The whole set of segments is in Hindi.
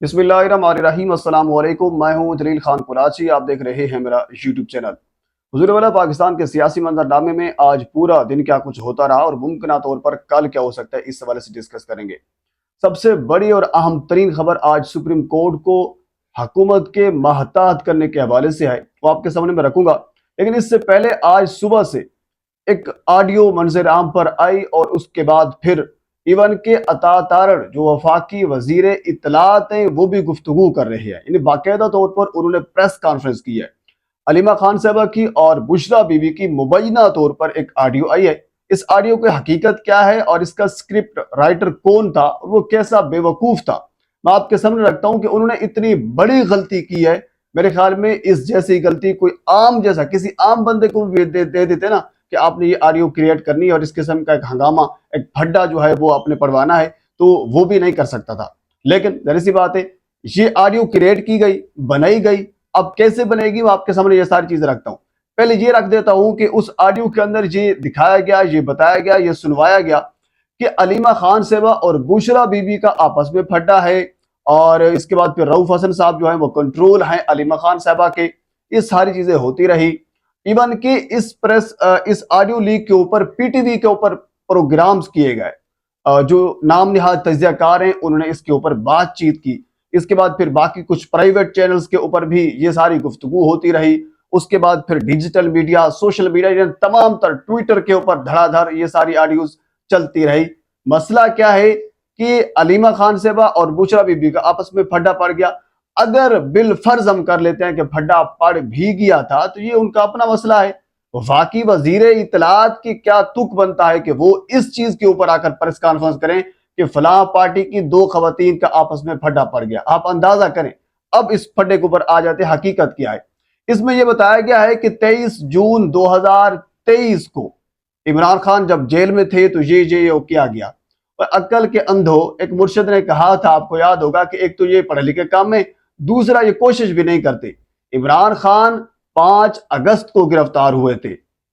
बिस्मिल्लाहिर्रहमानिर्रहीम। अस्सलाम वालेकुम। मैं हूं जलील खान कुराची। आप देख रहे हैं मेरा यूट्यूब चैनल। हुजूर वाला पाकिस्तान के सियासी मंजरनामे में आज पूरा दिन क्या कुछ होता रहा और मुमकिन तौर पर कल क्या हो सकता है, इस हवाले से डिस्कस करेंगे। सबसे बड़ी और अहम तरीन खबर आज सुप्रीम कोर्ट को हुकूमत के महतात करने के हवाले से है, वो आपके सामने में रखूंगा। लेकिन इससे पहले आज सुबह से एक ऑडियो मंजर आम पर आई और उसके बाद फिर इवन के अता तारड़ जो वफाकी वजीर इतलात हैं वो भी गुफ्तगू कर रहे हैं, यानी बाकायदा तौर पर उन्होंने प्रेस कॉन्फ्रेंस की है। अलीमा खान साहबा की और बुशरा बीबी की मुबैना तौर पर एक ऑडियो आई है। इस ऑडियो की हकीकत क्या है और इसका स्क्रिप्ट राइटर कौन था और वो कैसा बेवकूफ था, मैं आपके सामने रखता हूं कि उन्होंने इतनी बड़ी गलती की है। मेरे ख्याल में इस जैसी गलती कोई आम जैसा किसी आम बंदे को भी दे देते ना कि आपने ये ऑडियो क्रिएट करनी है और इस किस्म का एक हंगामा, एक फड्डा जो है वो आपने पढ़वाना है, तो वो भी नहीं कर सकता था। लेकिन जाहिर सी बात है, ये ऑडियो क्रिएट की गई, बनाई गई। अब कैसे बनेगी, मैं आपके सामने ये सारी चीजें रखता हूं। पहले ये रख देता हूं कि उस ऑडियो के अंदर ये दिखाया गया, ये बताया गया, ये सुनवाया गया कि अलीमा खान साहबा और बुशरा बीबी का आपस में फड्डा है और इसके बाद फिर रऊफ हसन साहब जो है वो कंट्रोल हैं अलीमा खान साहबा के। ये सारी चीजें होती रही। इवन कि इस ऑडियो लीक के ऊपर पीटीवी के ऊपर प्रोग्राम्स किए गए। जो नाम निहाद तज्जियाकार हैं उन्होंने इसके ऊपर बातचीत की। इसके बाद फिर बाकी कुछ प्राइवेट चैनल्स के ऊपर भी ये सारी गुफ्तगू होती रही। उसके बाद फिर डिजिटल मीडिया, सोशल मीडिया, तमाम तर ट्विटर के ऊपर धड़ाधड़ ये सारी ऑडियोज चलती रही। मसला क्या है कि अलीमा खान साहबा और बुशरा बीबी का आपस में फड्डा पड़ गया। अगर बिल फर्ज हम कर लेते हैं कि फड्डा पड़ भी गया था तो ये उनका अपना मसला है। वफाकी वजीर इतलात की क्या तुक बनता है कि वो इस चीज के ऊपर आकर प्रेस कॉन्फ्रेंस करें कि फलां पार्टी की दो खवातीन का आपस में फड्डा पड़ गया। आप अंदाजा करें। अब इस फड्डे के ऊपर आ जाते हैं, हकीकत क्या है। इसमें यह बताया गया है कि 23 जून 2023 को इमरान खान जब जेल में थे तो ये किया गया। और अक्ल के अंधो एक मुर्शिद ने कहा था, आपको याद होगा, कि एक तो ये पढ़े लिखे काम में, दूसरा ये कोशिश भी नहीं करते। इमरान खान 5 अगस्त को गिरफ्तार हुए थे।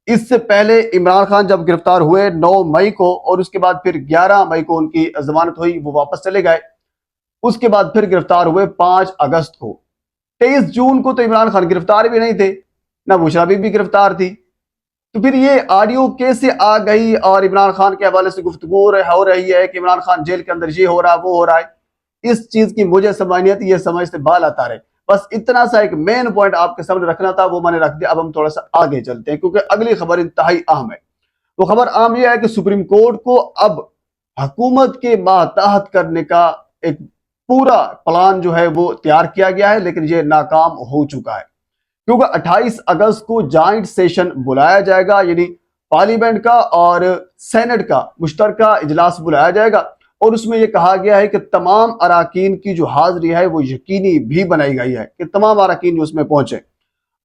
इससे पहले इमरान खान जब गिरफ्तार हुए 9 मई को और उसके बाद फिर 11 मई को उनकी जमानत हुई, वो वापस चले गए। उसके बाद फिर गिरफ्तार हुए 5 अगस्त को। 23 जून को तो इमरान खान गिरफ्तार भी नहीं थे, ना बुशरा बीबी भी गिरफ्तार थी। तो फिर ये ऑडियो कैसे आ गई और इमरान खान के हवाले से गुफ्तगू हो रही है कि इमरान खान जेल के अंदर ये हो रहा है, वो हो रहा है। इस चीज की मुझे समझ नहीं आती, ये समझ से बाल आता रहे। बस इतना सा एक मेन पॉइंट आपके सामने रखना था, वो मैंने रख दिया। अब हम थोड़ा सा आगे चलते हैं क्योंकि अगली खबर इंतहाई अहम है। वो खबर अहम यह है कि सुप्रीम कोर्ट को अब हुकूमत के मातहत करने का एक पूरा प्लान जो है वो तैयार किया गया है, लेकिन ये नाकाम हो चुका है। क्योंकि 28 अगस्त को जॉइंट सेशन बुलाया जाएगा, यानी पार्लियामेंट का और सेनेट का मुश्तरका इजलास बुलाया जाएगा। और उसमें यह कहा गया है कि तमाम अराकीन की जो हाजिरी है वो यकीनी भी बनाई गई है कि तमाम अराकीन जो उसमें पहुंचे।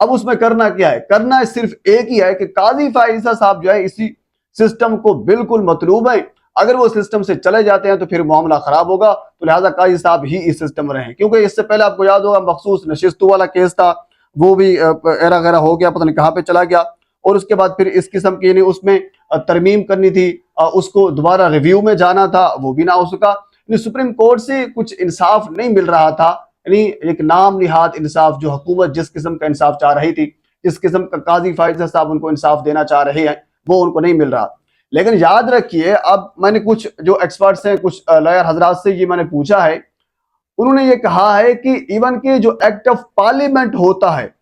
अब उसमें करना क्या है? करना है सिर्फ एक ही है कि काजी फाइजा साहब जो है इसी सिस्टम को बिल्कुल मतलूब है। अगर वो सिस्टम से चले जाते हैं तो फिर मामला खराब होगा, तो लिहाजा काजी साहब ही इस सिस्टम में रहें। क्योंकि इससे पहले आपको याद होगा मखसूस नशिस्तों वाला केस था, वो भी एरा गैरा हो गया, पता नहीं कहाँ पे चला गया। और उसके बाद फिर इस किस्म की उसमें तरमीम करनी थी, उसको दोबारा रिव्यू में जाना था, वो भी ना हो सका। सुप्रीम कोर्ट से कुछ इंसाफ नहीं मिल रहा था, यानी एक नाम निहाद इंसाफ जो हुकूमत जिस किस्म का इंसाफ चाह रही थी, जिस किस्म का काजी फाइजा साहब उनको इंसाफ देना चाह रहे हैं, वो उनको नहीं मिल रहा। लेकिन याद रखिए, अब मैंने कुछ जो एक्सपर्ट्स हैं, कुछ लॉयर हजरात से ये मैंने पूछा है, उन्होंने ये कहा है कि इवन के जो एक्ट ऑफ पार्लियामेंट होता है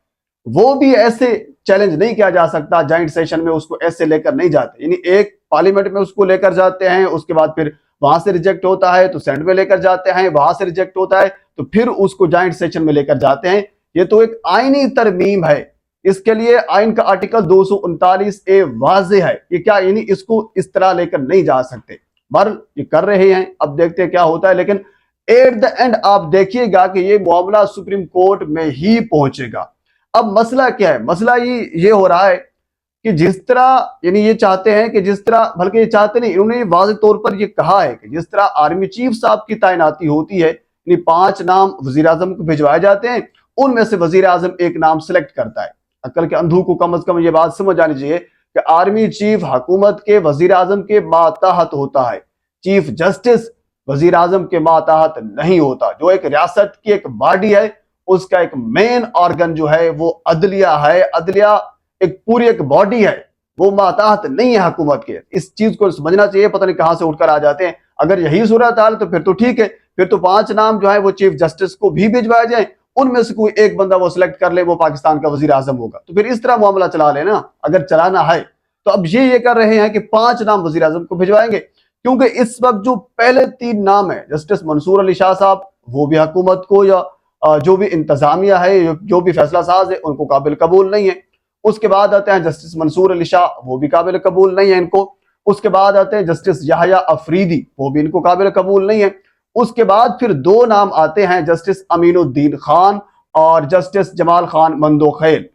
वो भी ऐसे चैलेंज नहीं किया जा सकता। जॉइंट सेशन में उसको ऐसे लेकर नहीं जाते, यानी एक पार्लियामेंट में उसको लेकर जाते हैं, उसके बाद फिर वहां से रिजेक्ट होता है तो सेनेट में लेकर जाते हैं, वहां से रिजेक्ट होता है तो फिर उसको जॉइंट सेशन में लेकर जाते हैं। ये तो एक आईनी तरमीम है। इसके लिए आइन का आर्टिकल 239A वाजे है कि क्या, यानी इसको इस तरह लेकर नहीं जा सकते। बहरहाल ये कर रहे हैं, अब देखते हैं क्या होता है। लेकिन एट द एंड आप देखिएगा कि ये मामला सुप्रीम कोर्ट में ही पहुंचेगा। अब मसला क्या है? मसला ये हो रहा है कि जिस तरह, यानी ये चाहते हैं कि जिस तरह, बल्कि ये चाहते नहीं, इन्होंने वाज़ेह तौर पर ये कहा है कि जिस तरह आर्मी चीफ साहब की तैनाती होती है, यानी 5 नाम वजीर आजम को भिजवाए जाते हैं, उनमें से वजीर आजम एक नाम सिलेक्ट करता है। अक्ल के अंधों को कम अज कम ये बात समझ आनी चाहिए कि आर्मी चीफ हुकूमत के वजीर आजम के मातहत होता है। चीफ जस्टिस वजीर आजम के मातहत नहीं होता। जो एक रियासत की एक बॉडी है, उसका एक मेन ऑर्गन जो है वो अदलिया है। अदलिया एक पूरी एक बॉडी है, वो मातहत नहीं है हुकूमत के। इस चीज को समझना चाहिए, पता नहीं कहां से उठकर आ जाते हैं। अगर यही सूरत हाल तो फिर तो ठीक है, फिर तो 5 नाम जो है वो चीफ जस्टिस को भी भिजवाए जाए, उनमें से कोई एक बंदा वो सिलेक्ट कर ले, वो पाकिस्तान का वजीर आजम होगा। तो फिर इस तरह मामला चला लेना, अगर चलाना है तो। अब ये कर रहे हैं कि 5 नाम वजीर आजम को भिजवाएंगे, क्योंकि इस वक्त जो पहले 3 नाम है, जस्टिस मंसूर अली शाह साहब, वो भी हुकूमत को या जो भी इंतजामिया है, जो भी फैसला साज है, उनको काबिल कबूल नहीं है। उसके बाद आते हैं जस्टिस मंसूर अली शाह, वो भी काबिल कबूल नहीं है इनको। उसके बाद आते हैं जस्टिस याहया अफरीदी, वो भी इनको काबिल कबूल नहीं है। उसके बाद फिर 2 नाम आते हैं, जस्टिस अमीनुद्दीन खान और जस्टिस जमाल खान मंदोखेल।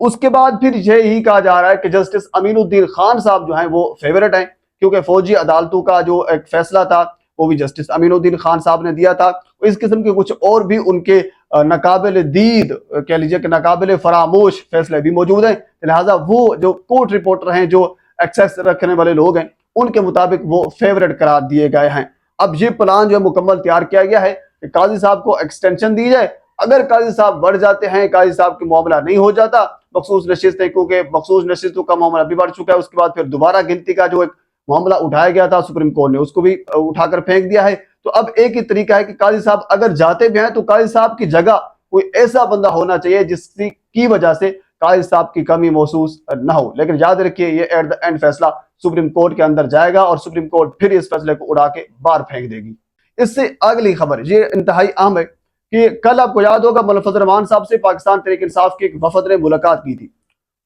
उसके बाद फिर यही कहा जा रहा है कि जस्टिस अमीनुद्दीन खान साहब जो हैं वो फेवरेट हैं, क्योंकि फौजी अदालतों का जो एक फैसला था वो भी जस्टिस अमीनुद्दीन खान साहब ने दिया था। इस किस्म के कुछ और भी उनके नाकाबिल दीद, कह लीजिए कि नाकाबिल फरामोश फैसले भी मौजूद हैं। लिहाजा वो जो कोर्ट रिपोर्टर हैं, जो एक्सेस रखने वाले लोग हैं, उनके मुताबिक वो फेवरेट करार दिए गए हैं। अब ये प्लान जो है मुकम्मल तैयार किया गया है कि काजी साहब को एक्सटेंशन दी जाए। अगर काजी साहब बढ़ जाते हैं, काजी साहब की मामला नहीं हो जाता मखसूस नशिस्तें, क्योंकि मखसूस नशिस्तों का मामला भी बढ़ चुका है। उसके बाद फिर दोबारा गिनती का जो एक मामला उठाया गया था, सुप्रीम कोर्ट ने उसको भी उठाकर फेंक दिया है। तो अब एक ही तरीका है कि काजी साहब अगर जाते भी हैं तो काजी साहब की जगह कोई ऐसा बंदा होना चाहिए जिसकी वजह से काजी साहब की कमी महसूस ना हो। लेकिन याद रखिए, ये एट द एंड फैसला सुप्रीम कोर्ट के अंदर जाएगा और सुप्रीम कोर्ट फिर इस फैसले को उड़ा के बाहर फेंक देगी। इससे अगली खबर ये इंतहाई अहम है कि कल आपको याद होगा मौलाना फजल रहमान साहब से पाकिस्तान तहरीक इंसाफ के एक वफद ने मुलाकात की थी।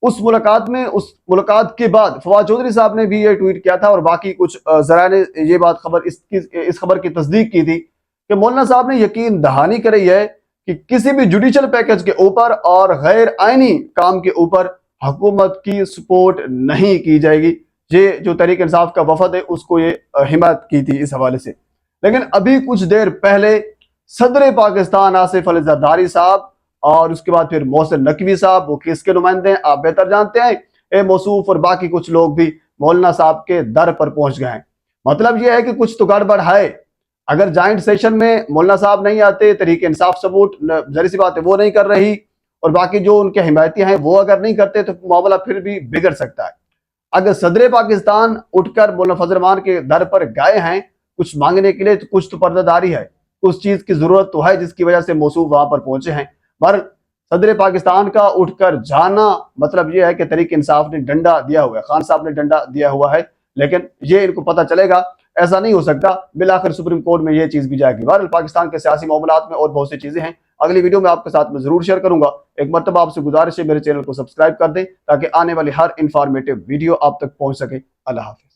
उस मुलाकात के बाद फवाद चौधरी साहब ने भी ये ट्वीट किया था और बाकी कुछ जरा ने ये बात इस खबर की तस्दीक की थी कि मौलाना साहब ने यकीन दहानी करी है कि किसी भी जुडिशल पैकेज के ऊपर और गैर आईनी काम के ऊपर हुकूमत की सपोर्ट नहीं की जाएगी। ये जो तहरीक इंसाफ का वफद है उसको ये हिमायत की थी इस हवाले से। लेकिन अभी कुछ देर पहले सदर पाकिस्तान आसिफ अली जरदारी साहब और उसके बाद फिर मोहसिन नकवी साहब, वो किसके नुमाइंदे हैं आप बेहतर जानते हैं, ए मौसूफ और बाकी कुछ लोग भी मौलाना साहब के दर पर पहुंच गए हैं। मतलब यह है कि कुछ तो गड़बड़ है। अगर जॉइंट सेशन में मौलाना साहब नहीं आते, तहरीक इंसाफ सपोर्ट जरी सी बात है वो नहीं कर रही, और बाकी जो उनके हिमायती हैं वो अगर नहीं करते तो मामला फिर भी बिगड़ सकता है। अगर सदर पाकिस्तान उठकर मौलाना फजल रहमान के दर पर गए हैं कुछ मांगने के लिए, तो कुछ तो पर्दादारी है, उस चीज की जरूरत तो है जिसकी वजह से मौसूफ वहां पर पहुंचे हैं। पर सदर पाकिस्तान का उठकर जाना मतलब यह है कि तहरीक इंसाफ ने डंडा दिया हुआ है, खान साहब ने डंडा दिया हुआ है। लेकिन ये इनको पता चलेगा, ऐसा नहीं हो सकता, बिलाखिर सुप्रीम कोर्ट में ये चीज भी जाएगी। बहरहाल पाकिस्तान के सियासी मामलात में और बहुत सी चीजें हैं, अगली वीडियो में आपके साथ में जरूर शेयर करूंगा। एक मरतबा आपसे गुजारिश है मेरे चैनल को सब्सक्राइब कर दें ताकि आने वाली हर इंफॉर्मेटिव वीडियो आप तक पहुंच सके। अल्लाह हाफिज।